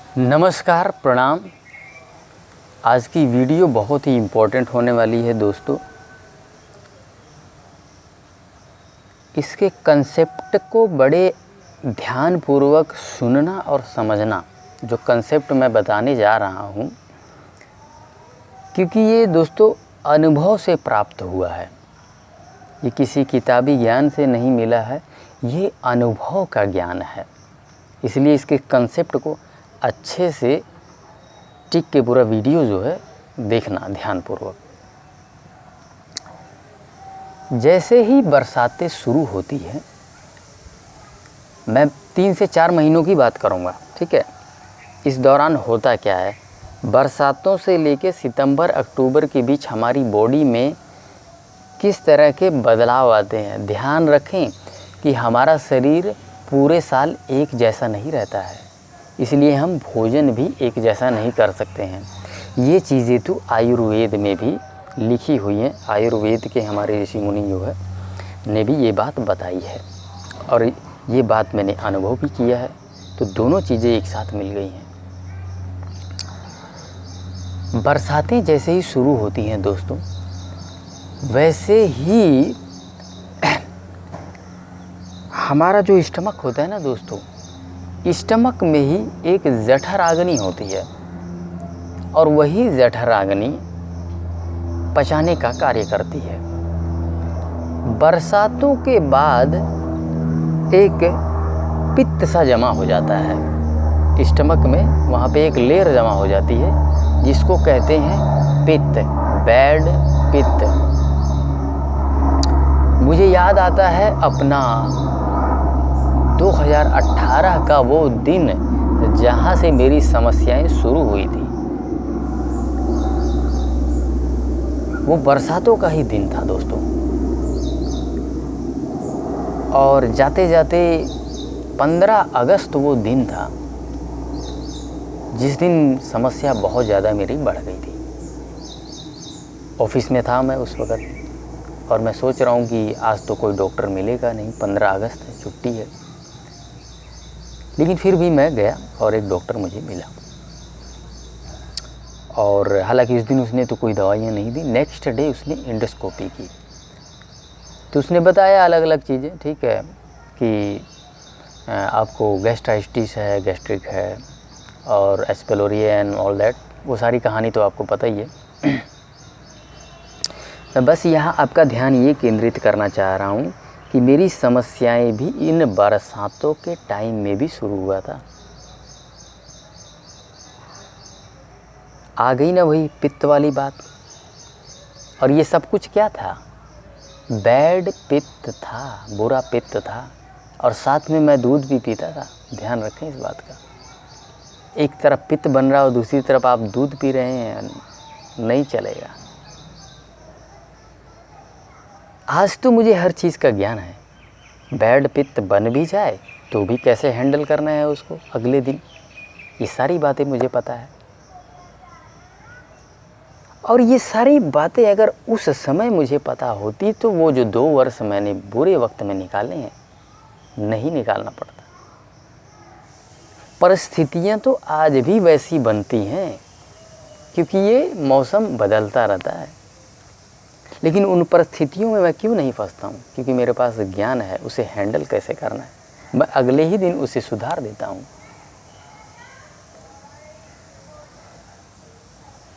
नमस्कार, प्रणाम। आज की वीडियो बहुत ही इम्पोर्टेंट होने वाली है दोस्तों। इसके कंसेप्ट को बड़े ध्यानपूर्वक सुनना और समझना, जो कंसेप्ट मैं बताने जा रहा हूँ, क्योंकि ये दोस्तों अनुभव से प्राप्त हुआ है। ये किसी किताबी ज्ञान से नहीं मिला है, ये अनुभव का ज्ञान है। इसलिए इसके कंसेप्ट को अच्छे से टिक के पूरा वीडियो जो है देखना ध्यानपूर्वक। जैसे ही बरसातें शुरू होती हैं, मैं 3 से 4 महीनों की बात करूंगा, ठीक है। इस दौरान होता क्या है, बरसातों से लेके सितंबर अक्टूबर के बीच हमारी बॉडी में किस तरह के बदलाव आते हैं। ध्यान रखें कि हमारा शरीर पूरे साल एक जैसा नहीं रहता है, इसलिए हम भोजन भी एक जैसा नहीं कर सकते हैं। ये चीज़ें तो आयुर्वेद में भी लिखी हुई हैं। आयुर्वेद के हमारे ऋषि मुनि जो है ने भी ये बात बताई है, और ये बात मैंने अनुभव भी किया है, तो दोनों चीज़ें एक साथ मिल गई हैं। बरसातें जैसे ही शुरू होती हैं दोस्तों, वैसे ही हमारा जो स्टमक होता है ना दोस्तों, स्टमक में ही एक जठराग्नि होती है, और वही जठराग्नि पचाने का कार्य करती है। बरसातों के बाद एक पित्त सा जमा हो जाता है स्टमक में, वहाँ पे एक लेयर जमा हो जाती है जिसको कहते हैं पित्त, बैड पित्त। मुझे याद आता है अपना 2018 का वो दिन जहाँ से मेरी समस्याएं शुरू हुई थी। वो बरसातों का ही दिन था दोस्तों, और जाते जाते 15 अगस्त वो दिन था जिस दिन समस्या बहुत ज़्यादा मेरी बढ़ गई थी। ऑफिस में था मैं उस वक़्त, और मैं सोच रहा हूँ कि आज तो कोई डॉक्टर मिलेगा नहीं, 15 अगस्त है, छुट्टी है। लेकिन फिर भी मैं गया और एक डॉक्टर मुझे मिला, और हालांकि उस दिन उसने तो कोई दवाइयाँ नहीं दी। नेक्स्ट डे उसने एंडोस्कोपी की, तो उसने बताया अलग अलग चीज़ें, ठीक है, कि आपको गैस्ट्राइटिस है, गैस्ट्रिक है, और एस्पेलोरिया एंड ऑल दैट। वो सारी कहानी तो आपको पता ही है। मैं बस यहाँ आपका ध्यान ये केंद्रित करना चाह रहा हूँ कि मेरी समस्याएं भी इन बरसातों के टाइम में भी शुरू हुआ था। आ गई ना वही पित्त वाली बात। और ये सब कुछ क्या था? बैड पित्त था, बुरा पित्त था, और साथ में मैं दूध भी पीता था। ध्यान रखें इस बात का। एक तरफ पित्त बन रहा हो, दूसरी तरफ आप दूध पी रहे हैं, नहीं चलेगा। आज तो मुझे हर चीज़ का ज्ञान है। बैड पित्त बन भी जाए तो भी कैसे हैंडल करना है उसको अगले दिन, ये सारी बातें मुझे पता है। और ये सारी बातें अगर उस समय मुझे पता होती तो वो जो 2 वर्ष मैंने बुरे वक्त में निकाले हैं, नहीं निकालना पड़ता। परिस्थितियाँ तो आज भी वैसी बनती हैं, क्योंकि ये मौसम बदलता रहता है। लेकिन उन परिस्थितियों में मैं क्यों नहीं फंसता हूँ? क्योंकि मेरे पास ज्ञान है उसे हैंडल कैसे करना है। मैं अगले ही दिन उसे सुधार देता हूँ।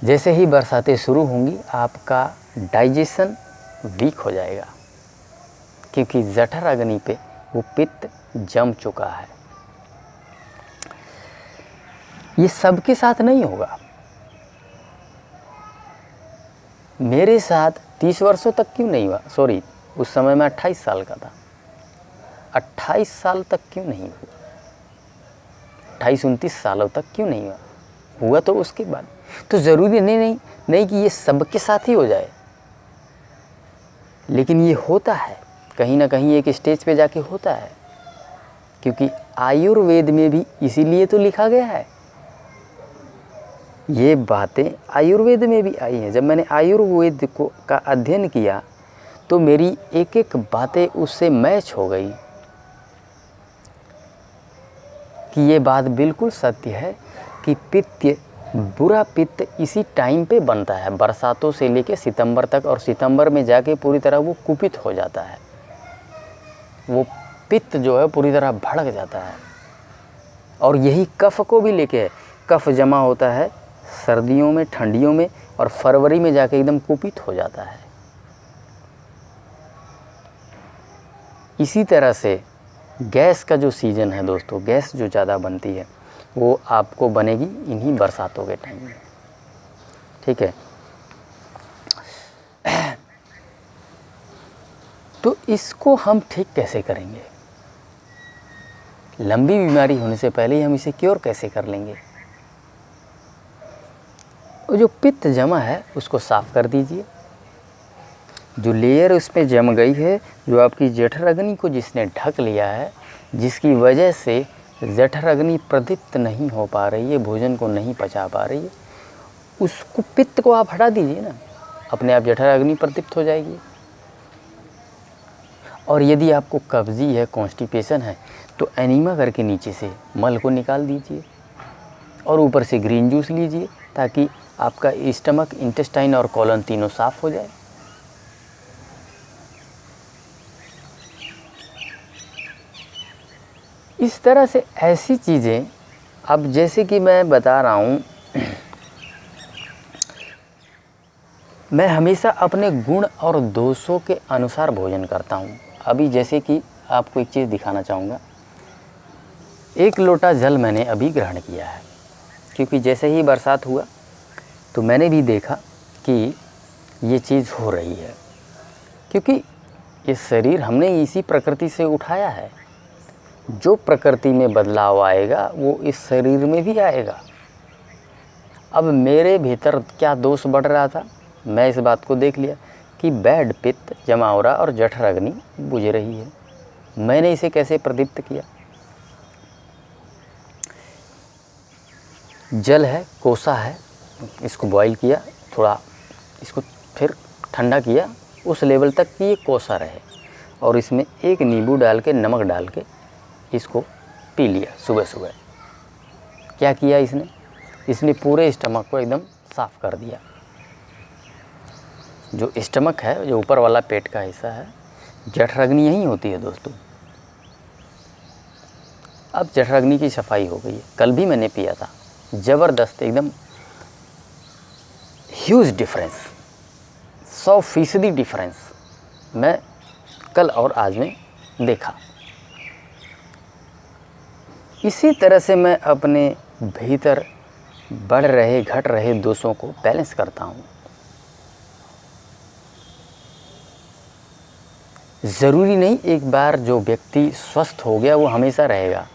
जैसे ही बरसातें शुरू होंगी, आपका डाइजेशन वीक हो जाएगा, क्योंकि जठराग्नि पे वो पित्त जम चुका है। ये सबके साथ नहीं होगा। मेरे साथ 30 वर्षों तक क्यों नहीं हुआ? सॉरी, उस समय मैं 28 साल का था। 28 साल तक क्यों नहीं हुआ? 28-29 सालों तक क्यों नहीं हुआ? हुआ तो उसके बाद। तो ज़रूरी नहीं कि ये सबके साथ ही हो जाए, लेकिन ये होता है कहीं ना कहीं, एक स्टेज पे जाके होता है। क्योंकि आयुर्वेद में भी इसीलिए तो लिखा गया है। ये बातें आयुर्वेद में भी आई हैं। जब मैंने आयुर्वेद का अध्ययन किया तो मेरी एक एक बातें उससे मैच हो गई कि ये बात बिल्कुल सत्य है कि पित्त, बुरा पित्त इसी टाइम पे बनता है, बरसातों से लेके सितंबर तक, और सितंबर में जाके पूरी तरह वो कुपित हो जाता है। वो पित्त जो है पूरी तरह भड़क जाता है। और यही कफ को भी लेके, कफ जमा होता है सर्दियों में, ठंडियों में, और फरवरी में जाके एकदम कुपित हो जाता है। इसी तरह से गैस का जो सीज़न है दोस्तों, गैस जो ज़्यादा बनती है वो आपको बनेगी इन्हीं बरसातों के टाइम में, ठीक है। तो इसको हम ठीक कैसे करेंगे? लंबी बीमारी होने से पहले ही हम इसे क्योर कैसे कर लेंगे? वो जो पित्त जमा है उसको साफ़ कर दीजिए। जो लेयर उस पर जम गई है, जो आपकी जठराग्नि को जिसने ढक लिया है, जिसकी वजह से जठराग्नि प्रदीप्त नहीं हो पा रही है, भोजन को नहीं पचा पा रही है, उसको, पित्त को आप हटा दीजिए ना, अपने आप जठराग्नि प्रदीप्त हो जाएगी। और यदि आपको कब्जी है, कॉन्स्टिपेशन है, तो एनीमा करके नीचे से मल को निकाल दीजिए और ऊपर से ग्रीन जूस लीजिए, ताकि आपका स्टमक, इंटेस्टाइन और कॉलन तीनों साफ हो जाए। इस तरह से ऐसी चीज़ें, अब जैसे कि मैं बता रहा हूँ, मैं हमेशा अपने गुण और दोषों के अनुसार भोजन करता हूँ। अभी जैसे कि आपको एक चीज़ दिखाना चाहूँगा। 1 लोटा जल मैंने अभी ग्रहण किया है, क्योंकि जैसे ही बरसात हुआ तो मैंने भी देखा कि ये चीज़ हो रही है, क्योंकि ये शरीर हमने इसी प्रकृति से उठाया है। जो प्रकृति में बदलाव आएगा वो इस शरीर में भी आएगा। अब मेरे भीतर क्या दोष बढ़ रहा था, मैं इस बात को देख लिया कि बैड पित्त जमा हो रहा और जठराग्नि बुझ रही है। मैंने इसे कैसे प्रदीप्त किया? जल है, कोसा है, इसको बॉईल किया, थोड़ा इसको फिर ठंडा किया उस लेवल तक कि ये कोसा रहे, और इसमें 1 नींबू डाल के, नमक डाल के इसको पी लिया सुबह सुबह। क्या किया इसने पूरे स्टमक को एकदम साफ़ कर दिया। जो स्टमक है, जो ऊपर वाला पेट का हिस्सा है, जठराग्नि यहीं होती है दोस्तों। अब जठराग्नि की सफाई हो गई है। कल भी मैंने पिया था, ज़बरदस्त, एकदम ह्यूज डिफरेंस, 100% डिफरेंस मैं कल और आज में देखा। इसी तरह से मैं अपने भीतर बढ़ रहे, घट रहे दोषों को बैलेंस करता हूँ। ज़रूरी नहीं एक बार जो व्यक्ति स्वस्थ हो गया वो हमेशा रहेगा,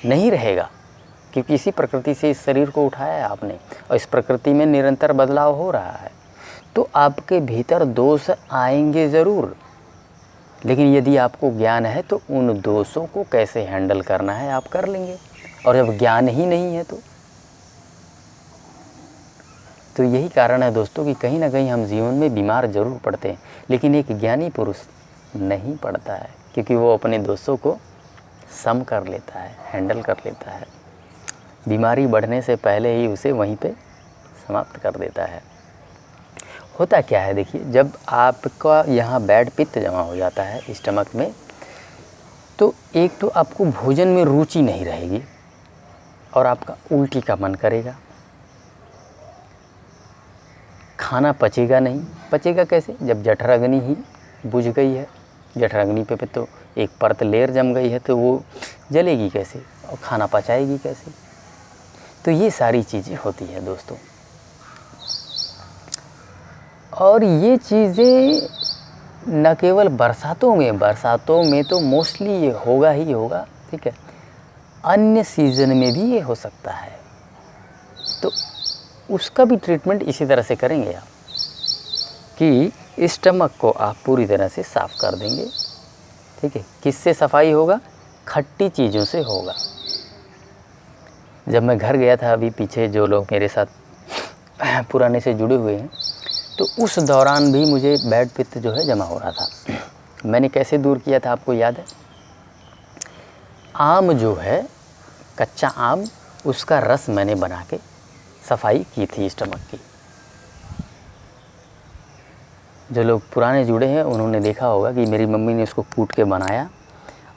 नहीं रहेगा, क्योंकि इसी प्रकृति से इस शरीर को उठाया है आपने, और इस प्रकृति में निरंतर बदलाव हो रहा है। तो आपके भीतर दोष आएंगे ज़रूर, लेकिन यदि आपको ज्ञान है तो उन दोषों को कैसे हैंडल करना है आप कर लेंगे। और जब ज्ञान ही नहीं है तो यही कारण है दोस्तों कि कहीं ना कहीं हम जीवन में बीमार ज़रूर पड़ते हैं, लेकिन एक ज्ञानी पुरुष नहीं पड़ता है, क्योंकि वो अपने दोषों को सम कर लेता है, हैंडल कर लेता है। बीमारी बढ़ने से पहले ही उसे वहीं पे समाप्त कर देता है। होता क्या है देखिए, जब आपका यहाँ बैड पित्त जमा हो जाता है स्टमक में, तो एक तो आपको भोजन में रुचि नहीं रहेगी और आपका उल्टी का मन करेगा, खाना पचेगा नहीं। पचेगा कैसे? जब जठराग्नि ही बुझ गई है, जठराग्नि पे तो एक परत लेयर जम गई है, तो वो जलेगी कैसे और खाना पचाएगी कैसे? तो ये सारी चीज़ें होती हैं दोस्तों। और ये चीज़ें न केवल बरसातों में तो मोस्टली ये होगा ही होगा, ठीक है, अन्य सीज़न में भी ये हो सकता है। तो उसका भी ट्रीटमेंट इसी तरह से करेंगे आप कि स्टमक को आप पूरी तरह से साफ़ कर देंगे, ठीक है। किससे सफाई होगा? खट्टी चीज़ों से होगा। जब मैं घर गया था अभी पीछे, जो लोग मेरे साथ पुराने से जुड़े हुए हैं, तो उस दौरान भी मुझे बैड पित्त जो है जमा हो रहा था। मैंने कैसे दूर किया था आपको याद है? आम जो है, कच्चा आम उसका रस मैंने बना के सफाई की थी स्टमक की। जो लोग पुराने जुड़े हैं उन्होंने देखा होगा कि मेरी मम्मी ने उसको कूट के बनाया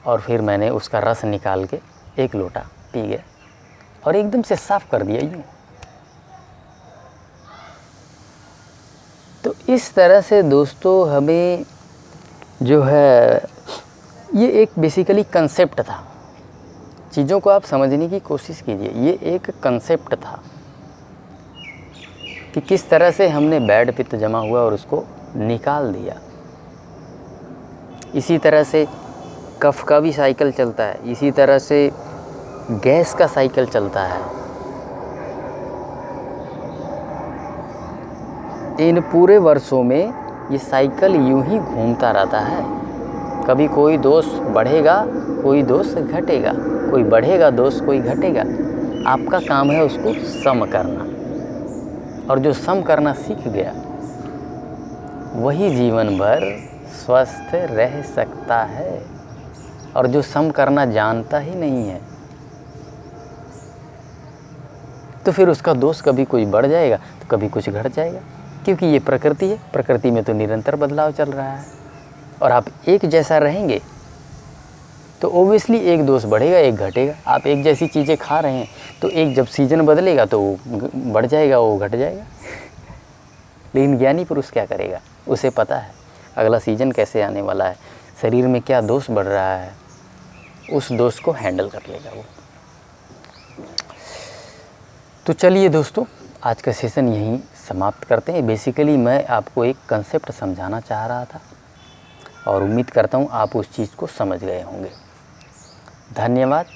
और फिर मैंने उसका रस निकाल के 1 लोटा पी गया और एकदम से साफ़ कर दिया यूँ। तो इस तरह से दोस्तों हमें जो है ये एक बेसिकली कंसेप्ट था। चीज़ों को आप समझने की कोशिश कीजिए। ये एक कंसेप्ट था कि किस तरह से हमने बैड पित्त जमा हुआ और उसको निकाल दिया। इसी तरह से कफ का भी साइकिल चलता है, इसी तरह से गैस का साइकिल चलता है। इन पूरे वर्षों में ये साइकिल यूं ही घूमता रहता है। कभी कोई दोष बढ़ेगा, कोई दोष घटेगा, कोई बढ़ेगा दोष, कोई घटेगा। आपका काम है उसको सम करना, और जो सम करना सीख गया वही जीवन भर स्वस्थ रह सकता है। और जो सम करना जानता ही नहीं है तो फिर उसका दोष कभी कोई बढ़ जाएगा तो कभी कुछ घट जाएगा, क्योंकि ये प्रकृति है। प्रकृति में तो निरंतर बदलाव चल रहा है और आप एक जैसा रहेंगे तो ओबियसली एक दोष बढ़ेगा, एक घटेगा। आप एक जैसी चीज़ें खा रहे हैं तो एक जब सीजन बदलेगा तो वो बढ़ जाएगा, वो घट जाएगा। लेकिन ज्ञानी पुरुष क्या करेगा? उसे पता है अगला सीजन कैसे आने वाला है, शरीर में क्या दोष बढ़ रहा है, उस दोष को हैंडल कर लेगा वो। तो चलिए दोस्तों, आज का सेशन यहीं समाप्त करते हैं। बेसिकली मैं आपको एक कंसेप्ट समझाना चाह रहा था और उम्मीद करता हूँ आप उस चीज़ को समझ गए होंगे। धन्यवाद।